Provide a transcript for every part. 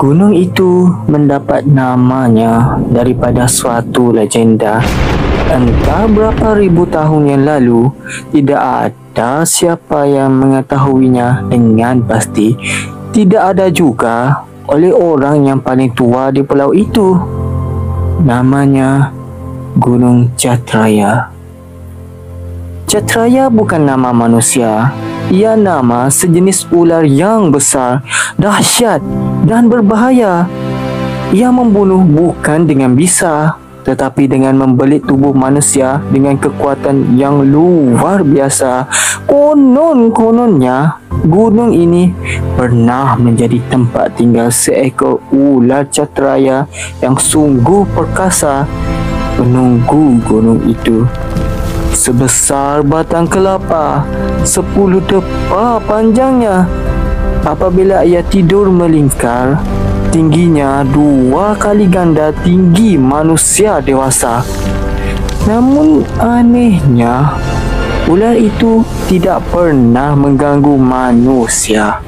Gunung itu mendapat namanya daripada suatu legenda. Entah berapa ribu tahun yang lalu, tidak ada siapa yang mengetahuinya dengan pasti. Tidak ada juga oleh orang yang paling tua di pulau itu. Namanya Gunung Catraya. Catraya bukan nama manusia. Ia nama sejenis ular yang besar, dahsyat dan berbahaya. Ia membunuh bukan dengan bisa, tetapi dengan membelit tubuh manusia dengan kekuatan yang luar biasa. Kononnya, gunung ini pernah menjadi tempat tinggal seekor ular catraya yang sungguh perkasa menunggu gunung itu. Sebesar batang kelapa, 10 tepa panjangnya. Apabila ia tidur melingkar, tingginya 2 kali ganda tinggi manusia dewasa. Namun anehnya, ular itu tidak pernah mengganggu manusia.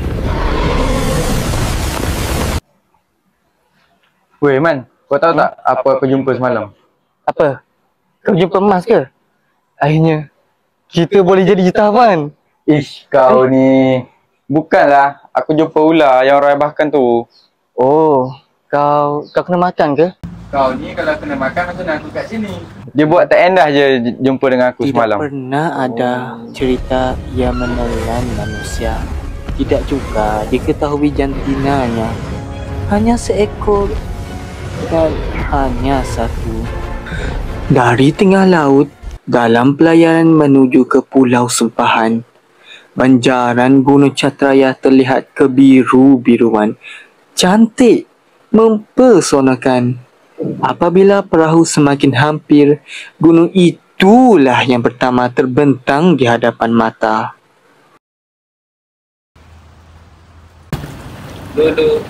Weh Man, kau tahu tak apa aku jumpa semalam? Apa? Kau jumpa emas ke? Akhirnya kita boleh jadi jutawan. Ish, kau ni. Bukanlah, aku jumpa ular yang orang bahkan tu. Oh, kau kena makan ke? Kau ni kalau kena makan macam mana aku kat sini? Dia buat tak endah je jumpa dengan aku Tidak semalam. pernah ada cerita ia menelan manusia. Tidak juga diketahui jantinanya. Hanya seekor dan hanya satu. Dari tengah laut, dalam pelayaran menuju ke Pulau Sumpahan, banjaran Gunung Catraya terlihat kebiru-biruan, cantik, mempesonakan. Apabila perahu semakin hampir, gunung itulah yang pertama terbentang di hadapan mata. Dulu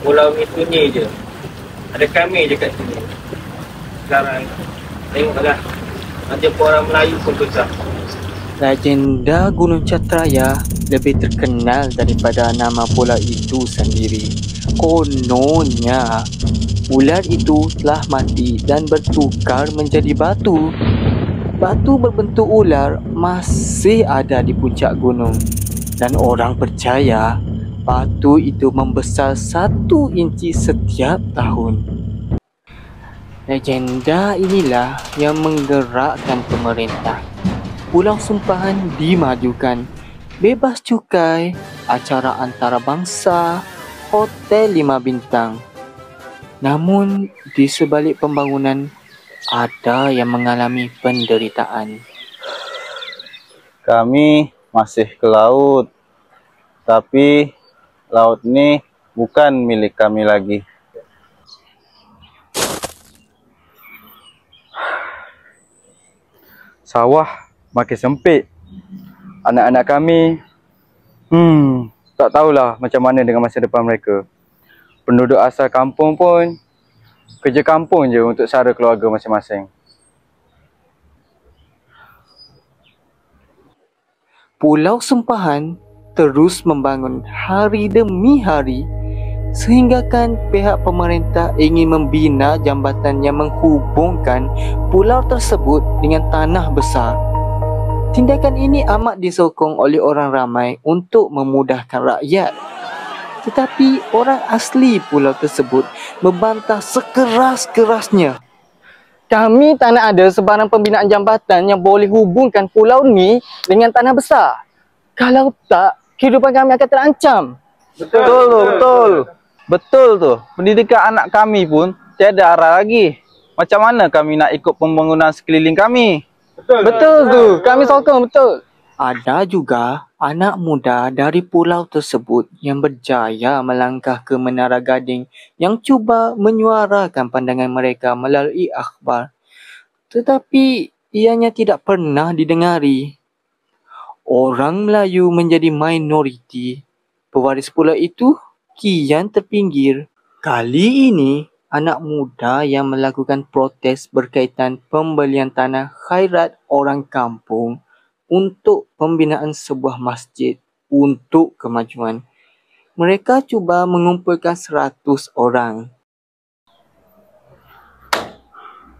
pulau ni sunyi je. Ada kami je kat sini. Sekarang tengoklah, jumpa orang Melayu pun susah. Legenda Gunung Catraya lebih terkenal daripada nama pulau itu sendiri. Kononnya, ular itu telah mati dan bertukar menjadi batu. Batu berbentuk ular masih ada di puncak gunung. Dan orang percaya batu itu membesar 1 inci setiap tahun. Legenda inilah yang menggerakkan pemerintah. Pulau Sumpahan dimajukan, bebas cukai, acara antarabangsa, hotel 5 bintang. Namun di sebalik pembangunan ada yang mengalami penderitaan. Kami masih ke laut, tapi laut ni bukan milik kami lagi. Sawah makin sempit. Anak-anak kami, tak tahulah macam mana dengan masa depan mereka. Penduduk asal kampung pun kerja kampung je untuk sara keluarga masing-masing. Pulau Sumpahan terus membangun hari demi hari sehinggakan pihak pemerintah ingin membina jambatan yang menghubungkan pulau tersebut dengan tanah besar. Tindakan ini amat disokong oleh orang ramai untuk memudahkan rakyat. Tetapi orang asli pulau tersebut membantah sekeras-kerasnya. Kami tak nak ada sebarang pembinaan jambatan yang boleh hubungkan pulau ni dengan tanah besar. Kalau tak, kehidupan kami akan terancam. Betul tu. Pendidikan anak kami pun tiada arah lagi. Macam mana kami nak ikut pembangunan sekeliling kami? Betul tu. Kami sokong betul. Ada juga anak muda dari pulau tersebut yang berjaya melangkah ke Menara Gading yang cuba menyuarakan pandangan mereka melalui akhbar. Tetapi ianya tidak pernah didengari. Orang Melayu menjadi minoriti. Pewaris pulau itu kian terpinggir. Kali ini, anak muda yang melakukan protes berkaitan pembelian tanah khairat orang kampung untuk pembinaan sebuah masjid untuk kemajuan Mereka cuba mengumpulkan 100 orang.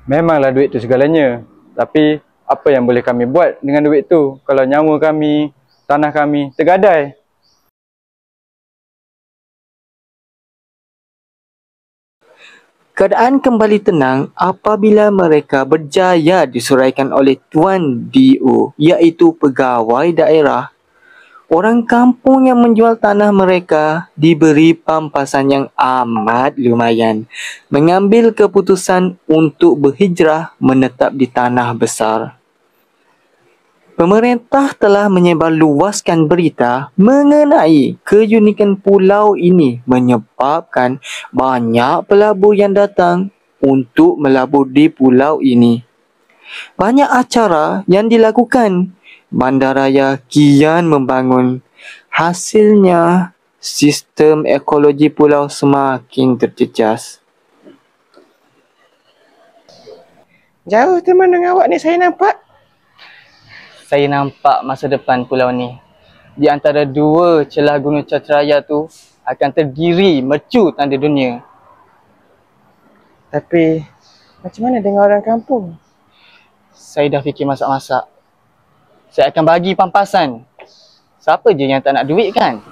Memanglah duit tu segalanya. Tapi apa yang boleh kami buat dengan duit tu kalau nyawa kami, tanah kami tergadai? Keadaan kembali tenang apabila mereka berjaya disuraikan oleh Tuan D.O. iaitu pegawai daerah. Orang kampung yang menjual tanah mereka diberi pampasan yang amat lumayan, mengambil keputusan untuk berhijrah menetap di tanah besar. Pemerintah telah menyebarluaskan berita mengenai keunikan pulau ini menyebabkan banyak pelabur yang datang untuk melabur di pulau ini. Banyak acara yang dilakukan. Bandaraya kian membangun. Hasilnya, sistem ekologi pulau semakin terjejas. Jauh teman dengan awak ni saya nampak. Saya nampak masa depan pulau ni. Di antara dua celah Gunung Catraya tu akan terdiri mercu tanda dunia. Tapi macam mana dengan orang kampung? Saya dah fikir masak-masak. Saya akan bagi pampasan. Siapa je yang tak nak duit kan?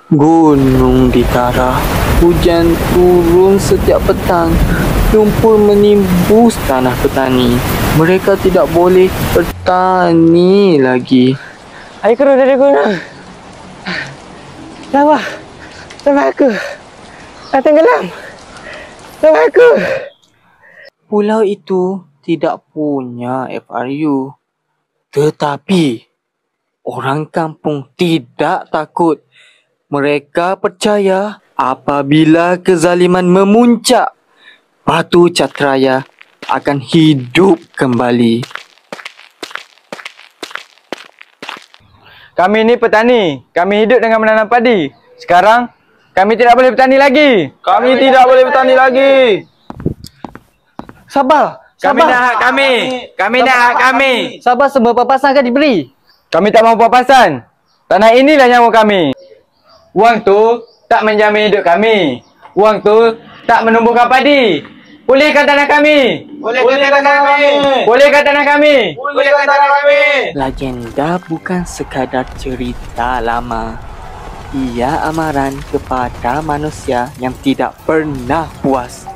Gunung ditara. Hujan turun setiap petang. Lumpur menimbus tanah petani. Mereka tidak boleh bertani lagi. Air keruh dari gunung. Lawa. Sampai aku. Nak tenggelam. Sampai aku. Pulau itu tidak punya FRU. Tetapi orang kampung tidak takut. Mereka percaya apabila kezaliman memuncak, Batu Catraya akan hidup kembali. Kami ni petani. Kami hidup dengan menanam padi. Sekarang, kami tidak boleh bertani lagi. Kami tidak boleh bertani lagi. Sabar! Kami nak hak kami. Kami nak hak kami. Sabar, semua pampasan akan diberi. Kami tak mahu pampasan. Tanah inilah nyawa kami. Wang tu tak menjamin hidup kami. Wang tu tak menumbuhkan padi. Pulihkan tanah kami. Pulihkan tanah kami. Pulihkan tanah kami. Pulihkan tanah kami. Legenda bukan sekadar cerita lama. Ia amaran kepada manusia yang tidak pernah puas.